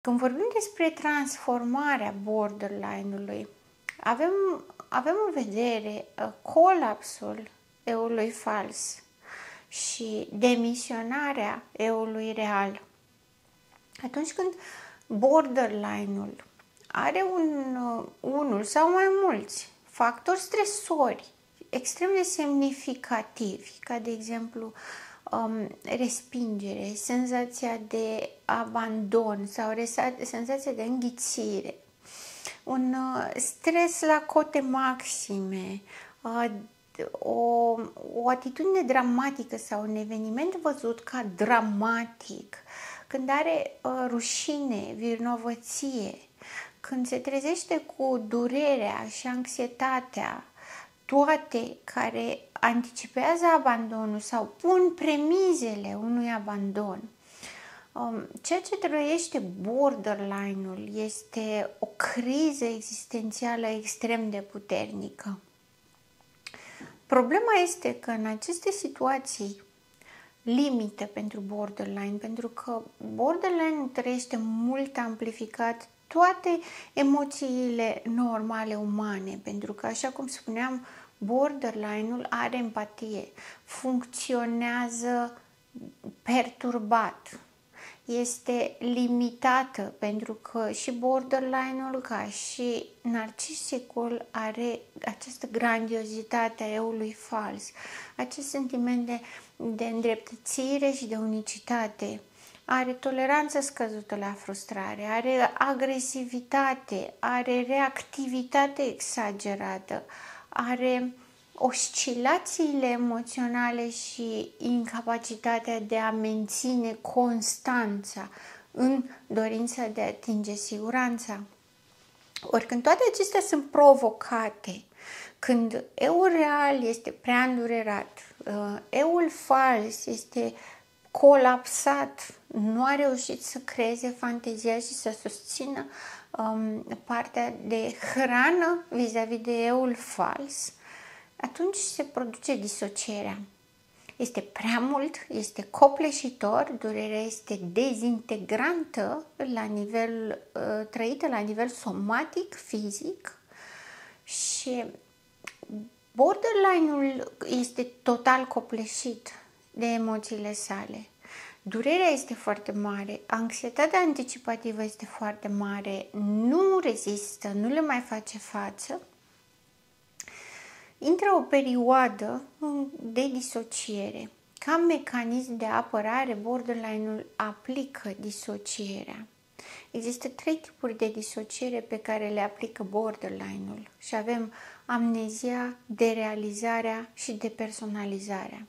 Când vorbim despre transformarea borderline-ului, avem în vedere colapsul eului fals și demisionarea eului real. Atunci când borderline-ul are unul sau mai mulți factori stresori extrem de semnificativi, ca de exemplu respingere, senzația de abandon sau senzația de înghițire, un stres la cote maxime, o atitudine dramatică sau un eveniment văzut ca dramatic, când are rușine, vinovăție, când se trezește cu durerea și anxietatea, toate care anticipează abandonul sau pun premizele unui abandon. Ceea ce trăiește borderline-ul este o criză existențială extrem de puternică. Problema este că în aceste situații limite pentru borderline, pentru că borderline trăiește mult amplificat toate emoțiile normale umane, pentru că, așa cum spuneam, borderline-ul are empatie, funcționează perturbat, este limitată, pentru că și borderline-ul, ca și narcisicul, are această grandiozitate a eului fals, acest sentiment de îndreptățire și de unicitate. Are toleranță scăzută la frustrare, are agresivitate, are reactivitate exagerată, are oscilațiile emoționale și incapacitatea de a menține constanța în dorința de a atinge siguranța. Ori când toate acestea sunt provocate, când eul real este prea îndurerat, eul fals este colapsat, nu a reușit să creeze fantezia și să susțină partea de hrană vis-a-vis de eul fals, atunci se produce disocierea. Este prea mult, este copleșitor, durerea este dezintegrantă la nivel trăită la nivel somatic, fizic, și borderline-ul este total copleșit de emoțiile sale. Durerea este foarte mare, anxietatea anticipativă este foarte mare, nu rezistă, nu le mai face față. Intră o perioadă de disociere. Ca mecanism de apărare, borderline-ul aplică disocierea. Există 3 tipuri de disociere pe care le aplică borderline-ul și avem amnezia, derealizarea și depersonalizarea.